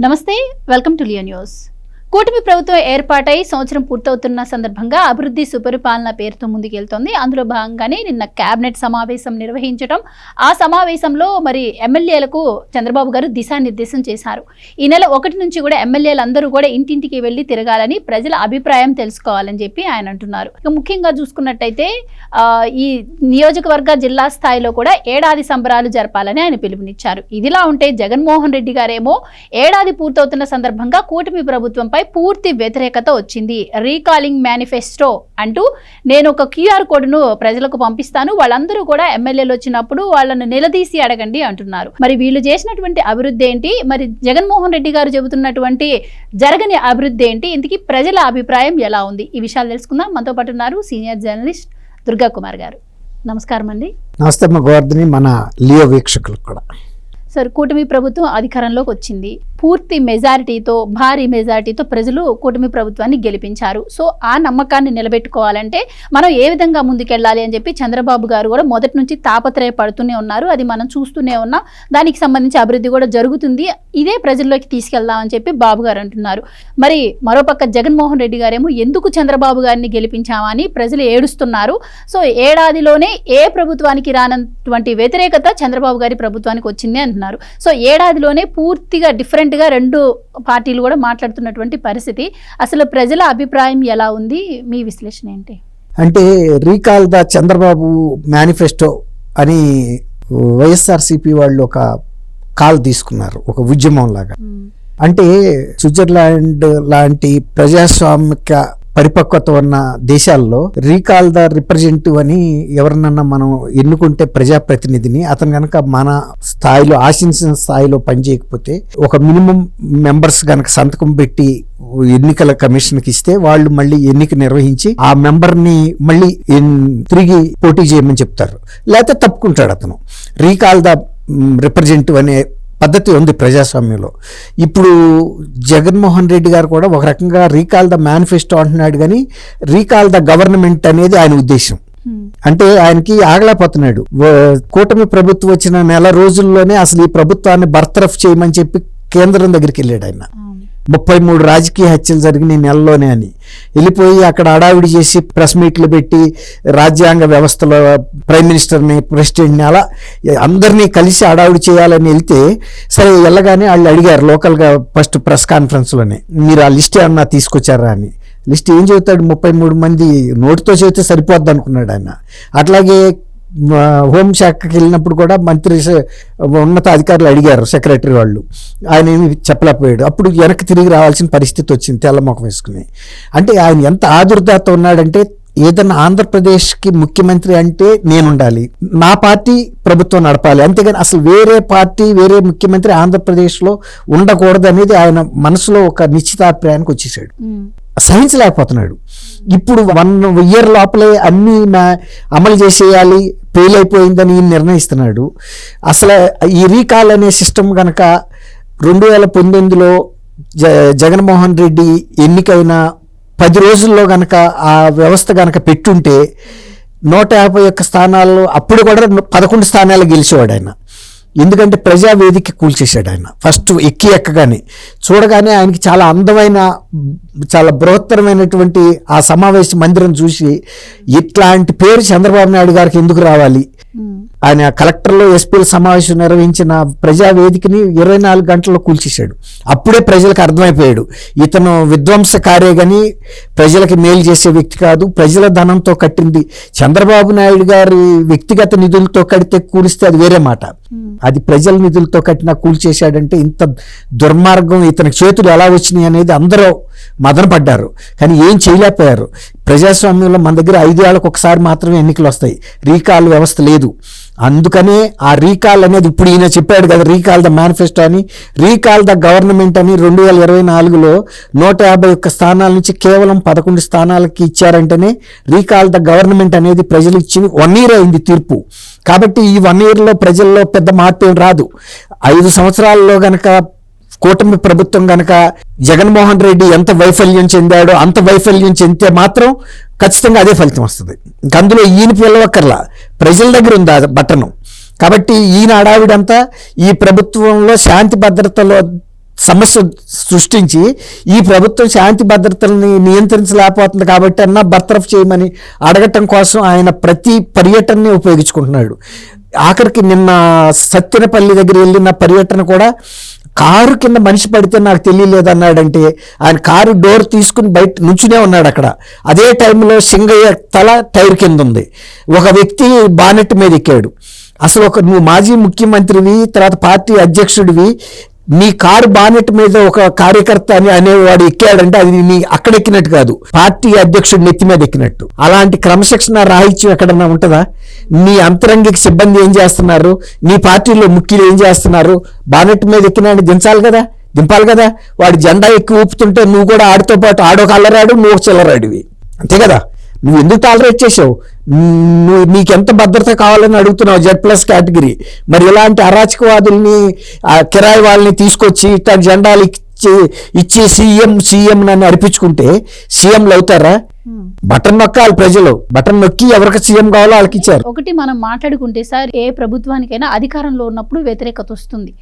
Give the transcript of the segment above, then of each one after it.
నమస్తే, welcome to Leo news. కూటమి ప్రభుత్వం ఏర్పాటై సంవత్సరం పూర్తవుతున్న సందర్భంగా అభివృద్ధి సుపరిపాలన పేరుతో ముందుకెళ్తోంది. అందులో భాగంగానే నిన్న కేబినెట్ సమావేశం నిర్వహించడం, ఆ సమావేశంలో మరి ఎమ్మెల్యేలకు చంద్రబాబు గారు దిశానిర్దేశం చేశారు. ఈ నెల 1 నుంచి కూడా ఎమ్మెల్యేలందరూ కూడా ఇంటింటికి వెళ్లి తిరగాలని, ప్రజల అభిప్రాయం తెలుసుకోవాలని చెప్పి ఆయన అంటున్నారు. ఇక ముఖ్యంగా చూసుకున్నట్టయితే ఈ నియోజకవర్గ జిల్లా స్థాయిలో కూడా ఏడాది సంబరాలు జరపాలని ఆయన పిలుపునిచ్చారు. ఇదిలా ఉంటే జగన్మోహన్ రెడ్డి గారేమో ఏడాది పూర్తవుతున్న సందర్భంగా కూటమి ప్రభుత్వంపై పూర్తి వ్యతిరేకత వచ్చింది. రీకాలింగ్ మేనిఫెస్టో అంటూ నేను ఒక క్యూఆర్ కోడ్ను ప్రజలకు పంపిస్తాను, వాళ్ళందరూ కూడా ఎమ్మెల్యేలు వచ్చినప్పుడు వాళ్ళను నిలదీసి అడగండి అంటున్నారు. మరి వీళ్ళు చేసినటువంటి అభివృద్ధి ఏంటి, మరి జగన్మోహన్ రెడ్డి గారు చెబుతున్నటువంటి జరగని అభివృద్ధి ఏంటి, ఇంతకీ ప్రజల అభిప్రాయం ఎలా ఉంది, ఈ విషయాలు తెలుసుకుందాం. మనతో పాటు ఉన్నారు సీనియర్ జర్నలిస్ట్ దుర్గా కుమార్ గారు. నమస్కారం అండి. నమస్తే గోవర్ధని, మన లియో వీక్షకులకు కూడా. సార్, కూటమి ప్రభుత్వం అధికారంలోకి వచ్చింది. పూర్తి మెజారిటీతో, భారీ మెజారిటీతో ప్రజలు కూటమి ప్రభుత్వాన్ని గెలిపించారు. సో ఆ నమ్మకాన్ని నిలబెట్టుకోవాలంటే మనం ఏ విధంగా ముందుకెళ్ళాలి అని చెప్పి చంద్రబాబు గారు కూడా మొదటి నుంచి తాపత్రయపడుతూనే ఉన్నారు. అది మనం చూస్తూనే ఉన్నాం. దానికి సంబంధించి అభివృద్ధి కూడా జరుగుతుంది. ఇదే ప్రజల్లోకి తీసుకెళ్దామని చెప్పి బాబు గారు అంటున్నారు. మరి మరోపక్క జగన్మోహన్ రెడ్డి గారేమో ఎందుకు చంద్రబాబు గారిని గెలిపించామని ప్రజలు ఏడుస్తున్నారు. సో ఏడాదిలోనే ఏ ప్రభుత్వానికి రానటువంటి వ్యతిరేకత చంద్రబాబు గారి ప్రభుత్వానికి వచ్చింది అంటున్నారు. సో ఏడాదిలోనే పూర్తిగా డిఫరెంట్గా 2 పార్టీలు కూడా మాట్లాడుతున్నటువంటి పరిస్థితి. అసలు ప్రజల అభిప్రాయం ఎలా ఉంది, మీ విశ్లేషణ ఏంటి? అంటే రీకాల్ ద చంద్రబాబు మేనిఫెస్టో అని వైఎస్ఆర్సీపీ వాళ్ళు ఒక కాల్ తీసుకున్నారు, ఒక ఉద్యమం లాగా. అంటే స్విట్జర్లాండ్ లాంటి ప్రజాస్వామిక పరిపక్వత ఉన్న దేశాల్లో రీకాల్ ద రిప్రజెంటేటివ్ అని ఎవరినన్నా మనం ఎన్నుకుంటే ప్రజాప్రతినిధిని, అతను కనుక మన స్థాయిలో ఆశించిన స్థాయిలో పనిచేయకపోతే ఒక మినిమం మెంబర్స్ కనుక సంతకం పెట్టి ఎన్నికల కమిషన్కి ఇస్తే వాళ్ళు మళ్ళీ ఎన్నిక నిర్వహించి ఆ మెంబర్ని మళ్ళీ తిరిగి పోటీ చేయమని చెప్తారు, లేకపోతే తప్పుకుంటాడు అతను. రీకాల్ ద రిప్రజెంటేటివ్ అనే పద్ధతి ఉంది ప్రజాస్వామ్యంలో. ఇప్పుడు జగన్మోహన్ రెడ్డి గారు కూడా ఒక రకంగా రీకాల్ ద మేనిఫెస్టో అంటున్నాడు, కానీ రీకాల్ ద గవర్నమెంట్ అనేది ఆయన ఉద్దేశం. అంటే ఆయనకి ఆగలేకపోతున్నాడు. కూటమి ప్రభుత్వం వచ్చిన నెల రోజుల్లోనే అసలు ఈ ప్రభుత్వాన్ని బర్తరఫ్ చేయమని చెప్పి కేంద్రం దగ్గరికి వెళ్ళాడు ఆయన. 33 రాజకీయ హత్యలు జరిగినాయి నెలలోనే అని వెళ్ళిపోయి అక్కడ హడావిడి చేసి ప్రెస్ మీట్లు పెట్టి రాజ్యాంగ వ్యవస్థలో ప్రైమ్ మినిస్టర్ని, ప్రెసిడెంట్ని అలా అందరినీ కలిసి హడావిడి చేయాలని వెళ్తే సరే వెళ్ళగానే వాళ్ళు అడిగారు లోకల్గా ఫస్ట్ ప్రెస్ కాన్ఫరెన్స్లోనే, మీరు ఆ లిస్ట్ ఏమన్నా తీసుకొచ్చారా అని. లిస్ట్ ఏం చెబుతాడు, 33 మంది నోటితో చెబితే సరిపోద్ది అనుకున్నాడు ఆయన. అట్లాగే హోంశాఖకి వెళ్ళినప్పుడు కూడా మంత్రి ఉన్నత అధికారులు అడిగారు, సెక్రటరీ వాళ్ళు, ఆయన ఏమి చెప్పలేకపోయాడు. అప్పుడు వెనక్కి తిరిగి రావాల్సిన పరిస్థితి వచ్చింది తెల్లముఖం వేసుకుని. అంటే ఆయన ఎంత ఆదుర్దాత ఉన్నాడంటే, ఏదన్నా ఆంధ్రప్రదేశ్కి ముఖ్యమంత్రి అంటే నేనుండాలి, నా పార్టీ ప్రభుత్వం నడపాలి, అంతేగాని అసలు వేరే పార్టీ వేరే ముఖ్యమంత్రి ఆంధ్రప్రదేశ్లో ఉండకూడదు అనేది ఆయన మనసులో ఒక నిశ్చితాభిప్రాయానికి వచ్చేసాడు. సహించలేకపోతున్నాడు. ఇప్పుడు 1 year లోపలే అన్నీ అమలు చేసేయాలి, ఫెయిల్ అయిపోయిందని నిర్ణయిస్తున్నాడు. అసలు ఈ రీకాల్ అనే సిస్టమ్ కనుక 2019లో జగన్మోహన్ రెడ్డి ఎన్నికైన 10 రోజుల్లో కనుక ఆ వ్యవస్థ కనుక పెట్టుంటే 151 స్థానాల్లో అప్పుడు కూడా 11 స్థానాలు గెలిచేవాడు ఆయన. ఎందుకంటే ప్రజావేదిక కూల్చేశాడు ఆయన. ఫస్ట్ ఎక్కగానే చూడగానే ఆయనకి చాలా అందమైన, చాలా బృహత్తరమైనటువంటి ఆ సమావేశ మందిరం చూసి ఇట్లాంటి పేరు చంద్రబాబు నాయుడు గారికి ఎందుకు రావాలి, ఆయన కలెక్టర్లో ఎస్పీల సమావేశం నిర్వహించిన ప్రజావేదికని 24 గంటల్లో కూల్చేశాడు. అప్పుడే ప్రజలకు అర్థమైపోయాడు, ఇతను విధ్వంసకారే కానీ ప్రజలకి మేలు చేసే వ్యక్తి కాదు, ప్రజల ధనంతో కట్టింది. చంద్రబాబు నాయుడు గారి వ్యక్తిగత నిధులతో కడితే కూలిస్తే అది వేరే మాట, అది ప్రజల నిధులతో కట్టినా కూల్చేశాడంటే ఇంత దుర్మార్గం ఇతనికి చేతులు ఎలా వచ్చినాయి అనేది అందరూ మదన పడ్డారు, కానీ ఏం చేయలేకపోయారు. ప్రజాస్వామ్యంలో మన దగ్గర 5 ఏళ్ళకు ఒకసారి మాత్రమే ఎన్నికలు వస్తాయి, రీకాల్ వ్యవస్థ లేదు. అందుకనే ఆ రీకాల్ అనేది ఇప్పుడు ఈయన చెప్పాడు కదా, రీకాల్ ద మేనిఫెస్టో అని, రీకాల్ ద గవర్నమెంట్ అని 2024లో 151 స్థానాల నుంచి కేవలం 11 స్థానాలకి ఇచ్చారంటేనే రీకాల్ ద గవర్నమెంట్ అనేది ప్రజలు ఇచ్చింది 1 year అయింది తీర్పు. కాబట్టి ఈ 1 yearలో ప్రజల్లో పెద్ద మార్పు ఏం రాదు. 5 సంవత్సరాల్లో గనక కూటమి ప్రభుత్వం గనక జగన్మోహన్ రెడ్డి ఎంత వైఫల్యం చెందాడో అంత వైఫల్యం చెందితే మాత్రం ఖచ్చితంగా అదే ఫలితం వస్తుంది. అందులో ఈయన పిలవక్కర్లా, ప్రజల దగ్గర ఉంది ఆ బట్టను. కాబట్టి ఈయన హడావిడంతా ఈ ప్రభుత్వంలో శాంతి భద్రతలో సమస్య సృష్టించి ఈ ప్రభుత్వం శాంతి భద్రతల్ని నియంత్రించలేకపోతుంది కాబట్టి అన్నా బర్తరఫ్ చేయమని అడగటం కోసం ఆయన ప్రతి పర్యటనని ఉపయోగించుకుంటున్నాడు. ఆఖరికి నిన్న సత్తెనపల్లి దగ్గర వెళ్ళిన పర్యటన కూడా కారు కింద మనిషి పడితే నాకు తెలియలేదు అన్నాడంటే ఆయన కారు డోర్ తీసుకుని బయట నుంచునే ఉన్నాడు అక్కడ. అదే టైంలో సింగయ్య తల టైర్ కింద ఉంది, ఒక వ్యక్తి బానెట్ మీద ఎక్కాడు. అసలు నువ్వు మాజీ ముఖ్యమంత్రివి, తర్వాత పార్టీ అధ్యక్షుడివి, నీ కారు బానెట్ మీద ఒక కార్యకర్త అనేవాడు ఎక్కాడంటే అది నీ అక్కడ ఎక్కినట్టు కాదు, పార్టీ అధ్యక్షుడి నెత్తి మీద ఎక్కినట్టు. అలాంటి క్రమశిక్షణ రాహిత్యం ఎక్కడన్నా ఉంటుందా? నీ అంతరంగిక సిబ్బంది ఏం చేస్తున్నారు, నీ పార్టీలో ముఖ్యులు ఏం చేస్తున్నారు? బానెట్ మీద ఎక్కినాన్ని దింపాలి కదా. వాడి జెండా ఎక్కి ఊపుతుంటే నువ్వు కూడా ఆడితో పాటు ఆడొక అల్లరాడు, నువ్వు ఒక చిల్లరాడివి, అంతే కదా. నువ్వు ఎందుకు టాలరేట్ చేసావు? నీకెంత భద్రత కావాలని అడుగుతున్నావు Z+ కేటగిరీ. మరి ఇలాంటి అరాచకవాదుల్ని కిరాయి వాళ్ళని తీసుకొచ్చి ఇట్లా జెండాలు ఇచ్చి సీఎం నన్ను అర్పించుకుంటే సీఎంలు అవుతారా? బటన్ నొక్కాలి ప్రజలు, బటన్ నొక్కి ఎవరికి సీఎం కావాలో వాళ్ళకి ఇచ్చారు. ఒకటి మనం మాట్లాడుకుంటే సార్, ఏ ప్రభుత్వానికైనా అధికారంలో ఉన్నప్పుడు వ్యతిరేకత వస్తుంది,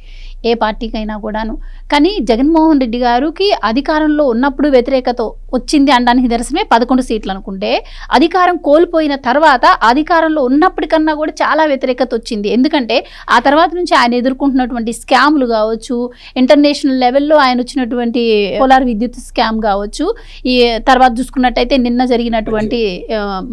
ఏ పార్టీకైనా కూడాను. కానీ జగన్మోహన్ రెడ్డి గారికి అధికారంలో ఉన్నప్పుడు వ్యతిరేకత వచ్చింది అనడానికి నిదర్శనమే 11 సీట్లు అనుకుంటే, అధికారం కోల్పోయిన తర్వాత అధికారంలో ఉన్నప్పటికన్నా కూడా చాలా వ్యతిరేకత వచ్చింది. ఎందుకంటే ఆ తర్వాత నుంచి ఆయన ఎదుర్కొంటున్నటువంటి స్కామ్లు కావచ్చు, ఇంటర్నేషనల్ లెవెల్లో ఆయన వచ్చినటువంటి సోలార్ విద్యుత్ స్కామ్ కావచ్చు, ఈ తర్వాత చూసుకున్నట్టయితే నిన్న జరిగినటువంటి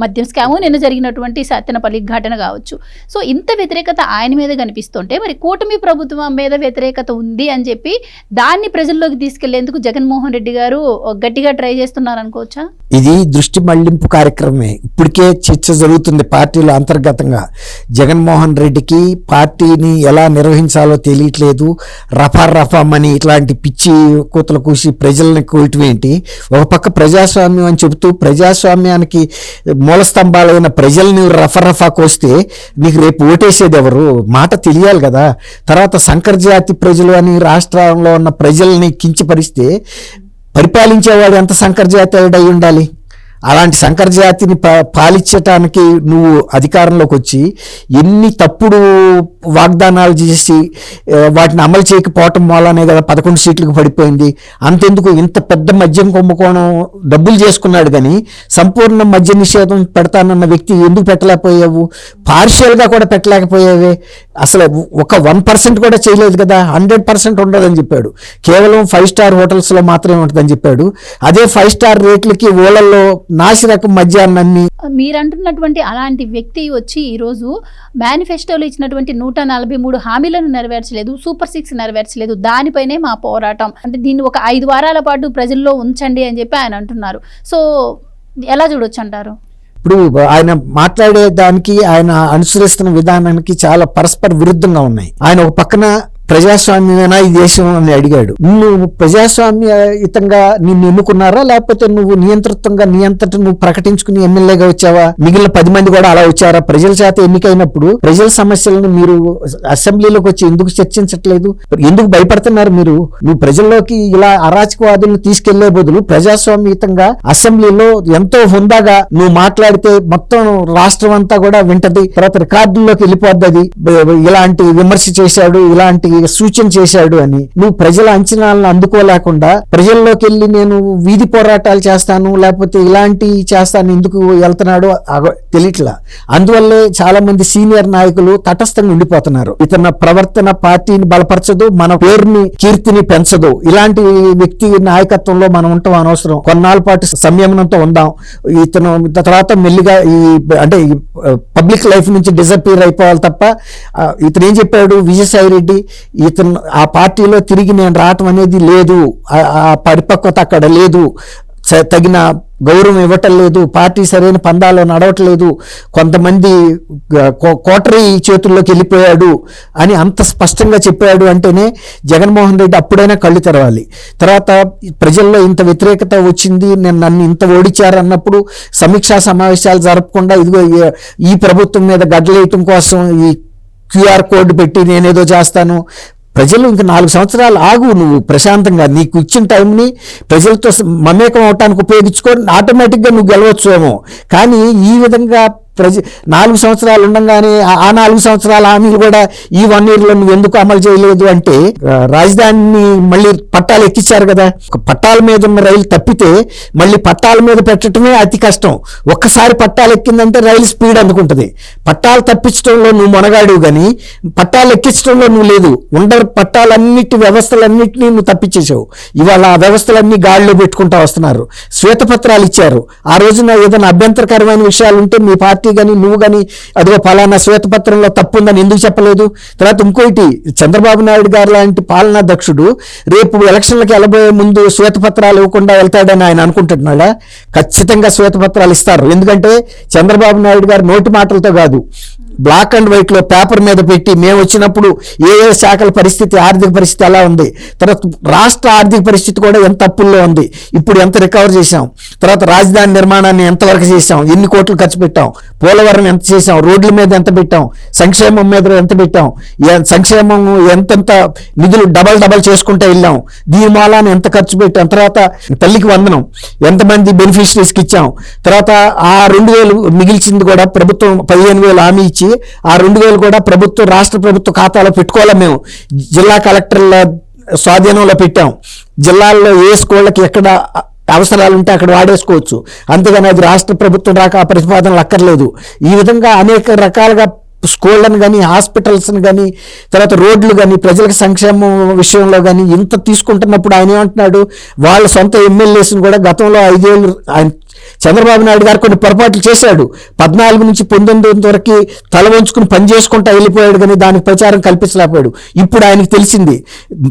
మద్యం స్కాము, నిన్న జరిగినటువంటి సత్తెనపల్లి ఘటన కావచ్చు. సో ఇంత వ్యతిరేకత ఆయన మీద కనిపిస్తుంటే, మరి కూటమి ప్రభుత్వం మీద వ్యతిరేకత ఉంది అని చెప్పి దాన్ని ప్రజల్లోకి తీసుకెళ్లేందుకు జగన్మోహన్ రెడ్డి గారు గట్టిగా ట్రై చేస్తున్నారు అనుకోవచ్చా? ఇది దృష్టి మళ్లింపు కార్యక్రమమే. ఇప్పటికే చర్చ జరుగుతుంది పార్టీలో అంతర్గతంగా. జగన్మోహన్ రెడ్డికి పార్టీని ఎలా నిర్వహించాలో తెలియట్లేదు, రఫామని ఇట్లాంటి పిచ్చి కూతలు కూసి ప్రజల్ని కోయటం ఏంటి? ఒక పక్క ప్రజాస్వామ్యం అని చెబుతూ ప్రజాస్వామ్యానికి మూల స్తంభాలైన ప్రజల్ని రఫా కోస్తే నీకు రేపు ఓటేసేది ఎవరు? మాట తెలియాలి కదా. తర్వాత సంకర్ జాతి ప్రజలు అని రాష్ట్రంలో ఉన్న ప్రజల్ని కించపరిస్తే పరిపాలించేవాడు ఎంత సంకర్ జాతి అయి ఉండాలి? అలాంటి సంకర్ జాతిని పాలించటానికి నువ్వు అధికారంలోకి వచ్చి ఎన్ని తప్పుడు వాగ్దానాలు చేసి వాటిని అమలు చేయకపోవటం వల్లనే కదా 11 సీట్లకు పడిపోయింది. అంతెందుకు, ఇంత పెద్ద మద్యం కుంభకోణం డబ్బులు చేసుకున్నాడు కానీ సంపూర్ణ మద్య నిషేధం పెడతానన్న వ్యక్తి ఎందుకు పెట్టలేకపోయావు? పార్షియల్గా కూడా పెట్టలేకపోయావే. అసలు ఒక 1% కూడా చేయలేదు కదా. 100% ఉండదని చెప్పాడు. కేవలం 5 స్టార్ హోటల్స్లో మాత్రమే ఉంటుందని చెప్పాడు. అదే 5 స్టార్ రేట్లకి ఓళ్ళల్లో నాసిరకం మద్యాన్ని. మీరు అంటున్నటువంటి అలాంటి వ్యక్తి వచ్చి ఈరోజు మేనిఫెస్టోలో ఇచ్చినటువంటి 143 హామీలను నెరవేర్చలేదు, సూపర్ 6 నెరవేర్చలేదు, దానిపైనే మా పోరాటం. అంటే దీన్ని ఒక 5 వారాల పాటు ప్రజల్లో ఉంచండి అని చెప్పి ఆయన అంటున్నారు. సో ఎలా చూడొచ్చు అంటారు? ఇప్పుడు ఆయన మాట్లాడే దానికి ఆయన అనుసరిస్తున్న విధానానికి చాలా పరస్పర విరుద్ధంగా ఉన్నాయి. ఆయన ఒక పక్కన ప్రజాస్వామ్యమేనా ఈ దేశం అని అడిగాడు. నువ్వు ప్రజాస్వామ్యయుతంగా నిన్ను ఎన్నుకున్నారా, లేకపోతే నువ్వు నియంత్రితంగా నీ అంతటా నువ్వు ప్రకటించుకుని ఎమ్మెల్యేగా వచ్చావా? మిగిలిన 10 మంది కూడా అలా వచ్చారా? ప్రజల చేత ఎన్నికైనప్పుడు ప్రజల సమస్యలను మీరు అసెంబ్లీలోకి వచ్చి ఎందుకు చర్చించట్లేదు? ఎందుకు భయపడుతున్నారు మీరు? నువ్వు ప్రజల్లోకి ఇలా అరాచకవాదులను తీసుకెళ్లే బదులు ప్రజాస్వామ్యయుతంగా అసెంబ్లీలో ఎంతో హుందాగా నువ్వు మాట్లాడితే మొత్తం రాష్ట్రం అంతా కూడా వింటది. తర్వాత రికార్డుల్లోకి వెళ్ళిపోద్ది. ఇలాంటి విమర్శ చేశాడు, ఇలాంటి సూచన చేశాడు అని. నువ్వు ప్రజల అంచనాలను అందుకోలేకుండా ప్రజల్లోకి వెళ్ళి నేను వీధి పోరాటాలు చేస్తాను, లేకపోతే ఇలాంటి చేస్తాను ఎందుకు వెళ్తున్నాడో తెలియట్లా. అందువల్లే చాలా మంది సీనియర్ నాయకులు తటస్థంగా ఉండిపోతున్నారు. ఇతని ప్రవర్తన పార్టీని బలపరచదు, మన పేరుని కీర్తిని పెంచదు. ఇలాంటి వ్యక్తి నాయకత్వంలో మనం ఉంటాం అనవసరం. కొన్నాళ్ళ పాటు సంయమనంతో ఉందాం. ఇతను తర్వాత మెల్లిగా అంటే పబ్లిక్ లైఫ్ నుంచి డిసప్పీర్ అయిపోవాలి తప్ప. ఇతను ఏం చెప్పాడు విజయసాయి రెడ్డి, ఇతను ఆ పార్టీలో తిరిగి నేను రావటం అనేది లేదు, ఆ పరిపక్వత అక్కడ లేదు, తగిన గౌరవం ఇవ్వటం లేదు, పార్టీ సరైన పందాలో నడవట్లేదు, కొంతమంది కోటరీ చేతుల్లోకి వెళ్ళిపోయాడు అని అంత స్పష్టంగా చెప్పాడు. అంటేనే జగన్మోహన్ రెడ్డి అప్పుడైనా కళ్ళు తెరవాలి. తర్వాత ప్రజల్లో ఇంత వ్యతిరేకత వచ్చింది, నన్ను ఇంత ఓడించారు అన్నప్పుడు సమీక్షా సమావేశాలు జరపకుండా ఇదిగో ఈ ప్రభుత్వం మీద గడ్డలేయటం కోసం ఈ QR కోడ్ పెట్టి నేనేదో చేస్తాను. ప్రజలు ఇంకా 4 సంవత్సరాలు ఆగు, నువ్వు ప్రశాంతంగా నీకు ఇచ్చిన టైంని ప్రజలతో మమేకం అవటానికి ఉపయోగించుకొని ఆటోమేటిక్గా నువ్వు గెలవచ్చు ఏమో. కానీ ఈ విధంగా 4 సంవత్సరాలు ఉండగానే ఆ 4 సంవత్సరాల హామీలు కూడా ఈ 1 yearలో నువ్వు ఎందుకు అమలు చేయలేదు అంటే రాజధానిని మళ్ళీ పట్టాలు ఎక్కించారు కదా. పట్టాల మీద ఉన్న రైలు తప్పితే మళ్ళీ పట్టాల మీద పెట్టడమే అతి కష్టం. ఒక్కసారి పట్టాలు ఎక్కిందంటే రైలు స్పీడ్ అందుకుంటుంది. పట్టాలు తప్పించడంలో నువ్వు మొనగాడివి కానీ పట్టాలు ఎక్కించడంలో నువ్వు లేదు. పట్టాలన్నిటి వ్యవస్థలన్నింటినీ నువ్వు తప్పించేసావు. ఇవాళ ఆ వ్యవస్థలన్నీ గాడిలో పెట్టుకుంటా వస్తున్నారు. శ్వేతపత్రాలు ఇచ్చారు. ఆ రోజున ఏదైనా అభ్యంతరకరమైన విషయాలు ఉంటే మీ పార్టీ కానీ నువ్వు కానీ అదిగో ఫలానా శ్వేతపత్రంలో తప్పు ఉందని ఎందుకు చెప్పలేదు? తర్వాత ఇంకోటి, చంద్రబాబు నాయుడు గారు లాంటి పాలనా దక్షుడు రేపు ఎలక్షన్లకు వెళ్ళబోయే ముందు శ్వేతపత్రాలు ఇవ్వకుండా వెళ్తాడని ఆయన అనుకుంటున్నాడా? ఖచ్చితంగా శ్వేతపత్రాలు ఇస్తారు. ఎందుకంటే చంద్రబాబు నాయుడు గారు నోటి మాటలతో కాదు, బ్లాక్ అండ్ వైట్ లో పేపర్ మీద పెట్టి మేము వచ్చినప్పుడు ఏ శాఖల పరిస్థితి, ఆర్థిక పరిస్థితి ఎలా ఉంది, తర్వాత రాష్ట్ర ఆర్థిక పరిస్థితి కూడా ఎంత అప్పుల్లో ఉంది, ఇప్పుడు ఎంత రికవర్ చేశాం, తర్వాత రాజధాని నిర్మాణాన్ని ఎంతవరకు చేశాం, ఎన్ని కోట్లు ఖర్చు పెట్టాం, పోలవరం ఎంత చేశాం, రోడ్ల మీద ఎంత పెట్టాం, సంక్షేమం మీద ఎంత పెట్టాం, సంక్షేమం ఎంతెంత నిధులు డబల్ చేసుకుంటూ వెళ్ళాం, దీని మూలాన ఎంత ఖర్చు పెట్టాం, తర్వాత తల్లికి వందనం ఎంతమంది బెనిఫిషరీస్కి ఇచ్చాం, తర్వాత ఆ 2,000 మిగిల్చింది కూడా ప్రభుత్వం 15,000 హామీ ఇచ్చి ఆ 2,000 కూడా ప్రభుత్వం రాష్ట్ర ప్రభుత్వ ఖాతాలో పెట్టుకోవాలి. మేము జిల్లా కలెక్టర్ల స్వాధీనంలో పెట్టాం. జిల్లాల్లో ఏ స్కూళ్ళకి ఎక్కడ అవసరాలు ఉంటే అక్కడ వాడేసుకోవచ్చు. అంతేగాని అది రాష్ట్ర ప్రభుత్వం రాక ఆ ప్రతిపాదనలు అక్కర్లేదు. ఈ విధంగా అనేక రకాలుగా స్కూళ్ళను కానీ హాస్పిటల్స్ని కానీ తర్వాత రోడ్లు కానీ ప్రజలకు సంక్షేమం విషయంలో కానీ ఇంత తీసుకుంటున్నప్పుడు ఆయన ఏమంటున్నాడు, వాళ్ళ సొంత ఎమ్మెల్యేస్ని కూడా గతంలో 5 ఏళ్ళు ఆయన చంద్రబాబు నాయుడు గారు కొన్ని పొరపాట్లు చేశాడు. 14 నుంచి 19 వరకు తల వంచుకుని పని చేసుకుంటా వెళ్ళిపోయాడు కానీ దానికి ప్రచారం కల్పించలేకపోయాడు. ఇప్పుడు ఆయనకు తెలిసింది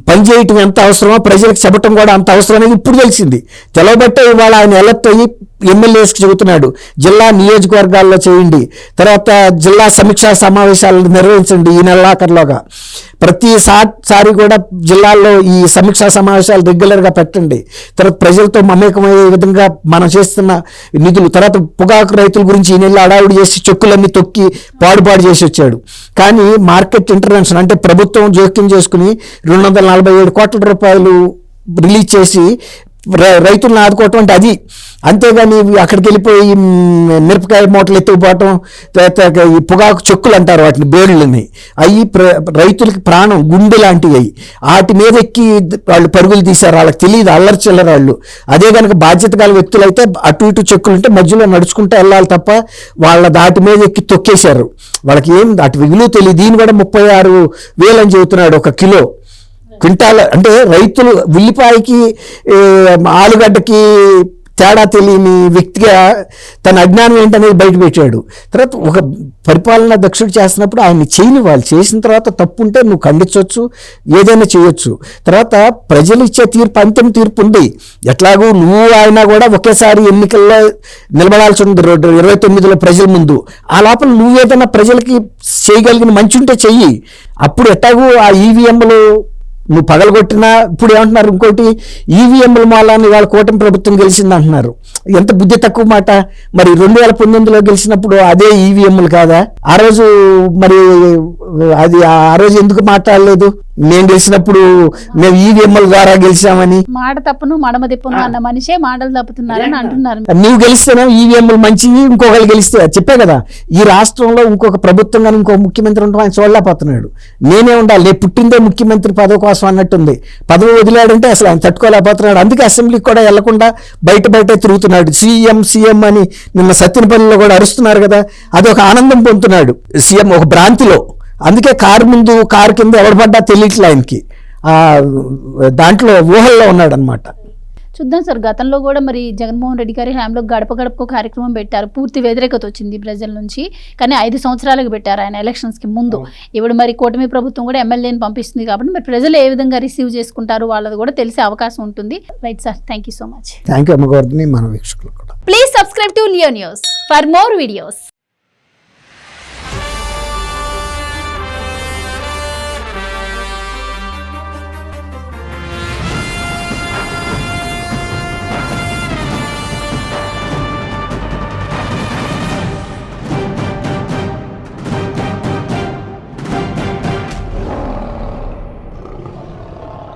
పని చేయటం ఎంత అవసరమో ప్రజలకు చెప్పడం కూడా అంత అవసరమని ఇప్పుడు తెలిసింది. తెలవబట్టే ఇవాళ ఆయన ఎలక్ట్ అయ్యి ఎమ్మెల్యేస్కి చెబుతున్నాడు, జిల్లా నియోజకవర్గాల్లో చేయండి, తర్వాత జిల్లా సమీక్షా సమావేశాలు నిర్వహించండి ఈ నెలాఖరులోగా, ప్రతిసారి కూడా జిల్లాల్లో ఈ సమీక్షా సమావేశాలు రెగ్యులర్గా పెట్టండి, తర్వాత ప్రజలతో మమేకమయ్యే విధంగా మనం చేస్తున్న నిధులు, తర్వాత పొగాకు రైతుల గురించి ఈ నెల అడావుడి చేసి చెక్కులన్నీ తొక్కి పాడుపాడు చేసి వచ్చాడు. కానీ మార్కెట్ ఇంటర్వెన్షన్ అంటే ప్రభుత్వం జోక్యం చేసుకుని 247 కోట్ల రూపాయలు రిలీజ్ చేసి రైతులను ఆదుకోవటం అంటే అది. అంతేగాని అక్కడికి వెళ్ళిపోయి మిరపకాయ మూటలు ఎత్తుకుపోవటం, ఈ పొగాకు చెక్కులు అంటారు వాటిని, బేళ్ళని, అవి రైతులకి ప్రాణం గుండె లాంటివి. అవి వాటి మీద ఎక్కి వాళ్ళు పరుగులు తీశారు. వాళ్ళకి తెలియదు, అల్లరి చిల్లర వాళ్ళు. అదే కనుక బాధ్యత గల వ్యక్తులు అయితే అటు ఇటు చెక్కులు ఉంటే మధ్యలో నడుచుకుంటూ వెళ్ళాలి తప్ప వాళ్ళ దాటి మీద ఎక్కి తొక్కేశారు. వాళ్ళకి ఏం అటు విలువ తెలియదు. దీని కూడా 36,000 అని చెబుతున్నాడు ఒక కిలో. క్వింటాల్ అంటే రైతులు ఉల్లిపాయకి ఆలుగడ్డకి తేడా తెలియని వ్యక్తిగా తన అజ్ఞానం ఏంటనేది బయటపెట్టాడు. తర్వాత ఒక పరిపాలనా దక్షుడు చేస్తున్నప్పుడు ఆయన్ని చేయని వాళ్ళు చేసిన తర్వాత తప్పు ఉంటే నువ్వు ఖండించవచ్చు, ఏదైనా చేయొచ్చు. తర్వాత ప్రజలు ఇచ్చే తీర్పు అంతిమ తీర్పు ఉంది. ఎట్లాగూ నువ్వు ఆయన కూడా ఒకేసారి ఎన్నికల్లో నిలబడాల్సి ఉంది 29లో ప్రజల ముందు. ఆ లోపల నువ్వేదైనా ప్రజలకి చేయగలిగిన మంచి ఉంటే చెయ్యి. అప్పుడు ఎట్లాగూ ఆ ఈవీఎంలు నువ్వు పగలగొట్టినా ఇప్పుడు ఏమంటున్నారు, ఇంకోటి ఈవీఎంల మూలాన్ని వాళ్ళ కూటమి ప్రభుత్వం గెలిచింది అంటున్నారు. ఎంత బుద్ధి తక్కువ మాట. మరి 2019లో గెలిచినప్పుడు అదే ఈవీఎంలు కాదా? ఆ రోజు మరి అది ఆ రోజు ఎందుకు మాట్లాడలేదు? మేము గెలిచినప్పుడు మేము ఈవీఎంల ద్వారా గెలిచామని. మాట తప్పును మడమ తిప్పును అన్న మనిషే మాటలు తప్పుతున్నారని అంటున్నారు. నువ్వు గెలిస్తేనే ఈవీఎంలు మంచివి, ఇంకొకరు గెలిస్తే చెప్పే కదా. ఈ రాష్ట్రంలో ఇంకొక ప్రభుత్వం కానీ ఇంకొక ముఖ్యమంత్రి ఉండడం ఆయన చూడలేకపోతున్నాడు. నేనే ఉండాలి, నేను పుట్టిందే ముఖ్యమంత్రి పదవి కోసం అన్నట్టుంది. పదవి వదిలాడంటే అసలు ఆయన తట్టుకోలేకపోతున్నాడు. అందుకే అసెంబ్లీకి కూడా వెళ్లకుండా బయటే తిరుగుతున్నాడు. సీఎం అని నిన్న సత్యనపల్లిలో కూడా అరుస్తున్నారు కదా, అదొక ఆనందం పొందుతున్నాడు సీఎం ఒక భ్రాంతిలో. అందుకే కారు ముందు కారు కింద ఎవడు పడ్డా తెలియట్లే ఆయనకి, దాంట్లో ఊహల్లో ఉన్నాడు అనమాట. చూద్దాం సార్, గతంలో కూడా మరి జగన్మోహన్ రెడ్డి గారి హయాంలో గడప గడపకు కార్యక్రమం పెట్టారు. పూర్తి వ్యతిరేకత వచ్చింది ప్రజల నుంచి. కానీ 5 సంవత్సరాలకు పెట్టారు ఆయన ఎలక్షన్స్కి ముందు. ఇప్పుడు మరి కూటమి ప్రభుత్వం కూడా ఎమ్మెల్యేని పంపిస్తుంది కాబట్టి మరి ప్రజలు ఏ విధంగా రిసీవ్ చేసుకుంటారు వాళ్ళది కూడా తెలిసే అవకాశం ఉంటుంది. Right sir, thank you so much. Thank you అమ్మగారిని, మన వీక్షకులు కూడా. Please subscribe to Leo news for more videos.